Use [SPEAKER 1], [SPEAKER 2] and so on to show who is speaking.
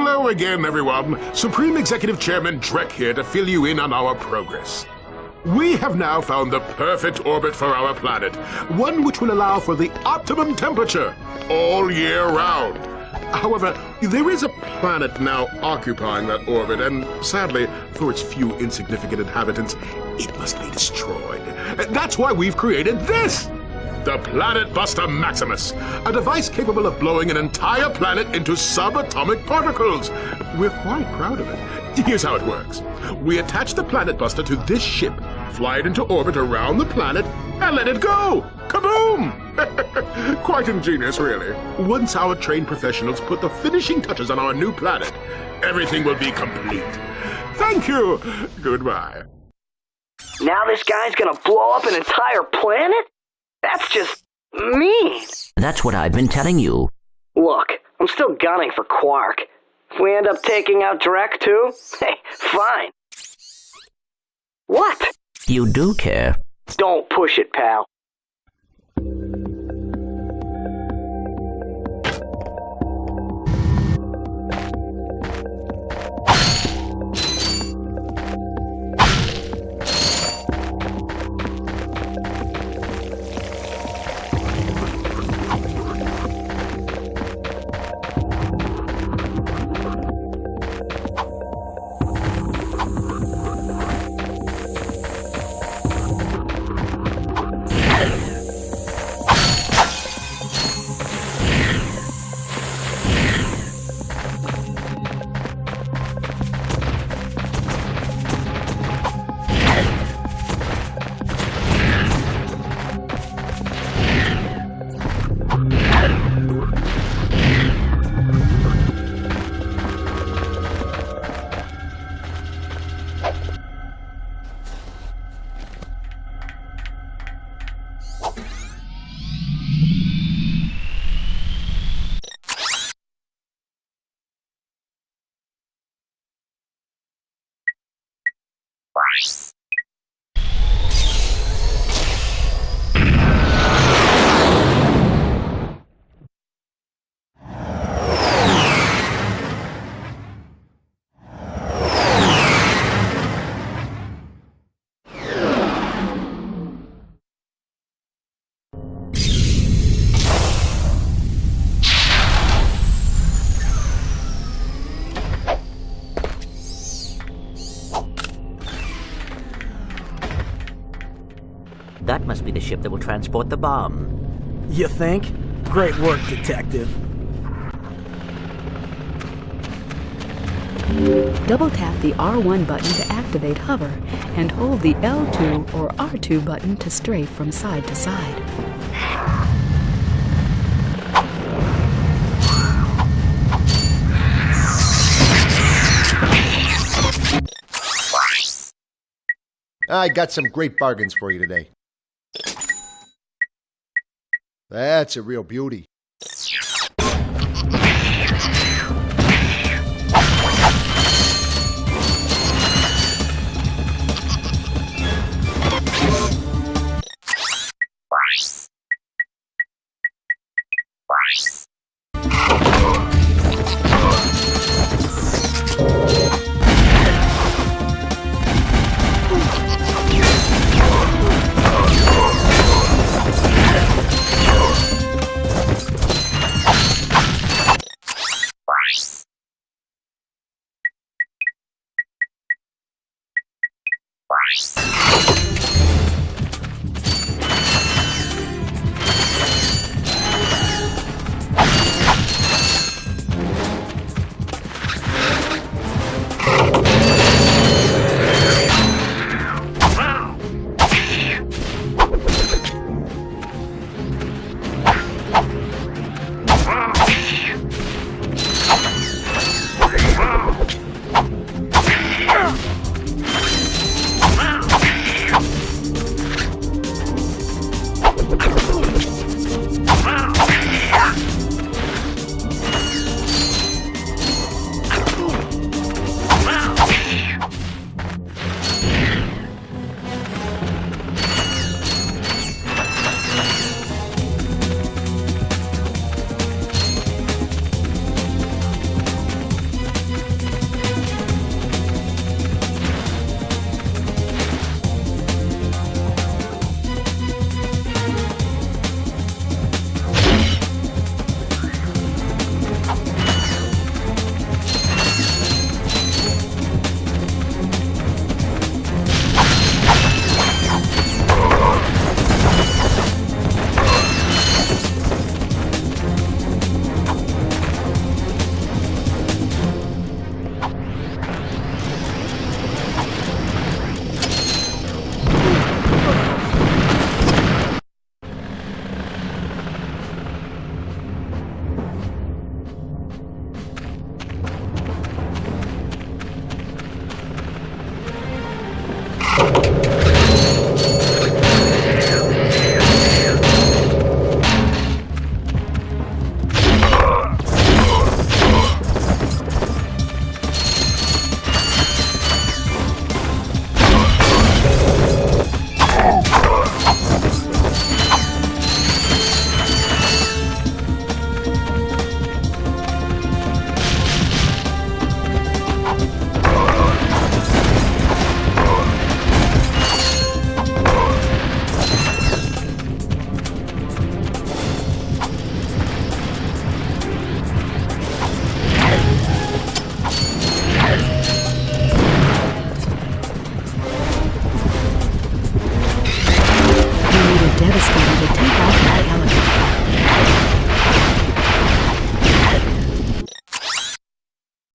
[SPEAKER 1] Hello again, everyone. Supreme Executive Chairman Drek here to fill you in on our progress. We have now found the perfect orbit for our planet, one which will allow for the optimum temperature all year round. However, there is a planet now occupying that orbit, and sadly, for its few insignificant inhabitants, it must be destroyed. That's why we've created this! The Planet Buster Maximus, a device capable of blowing an entire planet into subatomic particles. We're quite proud of it. Here's how it works. We attach the Planet Buster to this ship, fly it into orbit around the planet, and let it go! Kaboom! Quite ingenious, really. Once our trained professionals put the finishing touches on our new planet, everything will be complete. Thank you. Goodbye.
[SPEAKER 2] Now this guy's gonna blow up an entire planet? That's just mean.
[SPEAKER 3] That's what I've been telling you.
[SPEAKER 2] Look, I'm still gunning for Quark. If we end up taking out Drek too, hey, fine. What?
[SPEAKER 3] You do care.
[SPEAKER 2] Don't push it, pal.
[SPEAKER 3] That must be the ship that will transport the bomb.
[SPEAKER 4] You think? Great work, Detective.
[SPEAKER 5] Double tap the R1 button to activate hover, and hold the L2 or R2 button to strafe from side to side.
[SPEAKER 6] I got some great bargains for you today. That's a real beauty.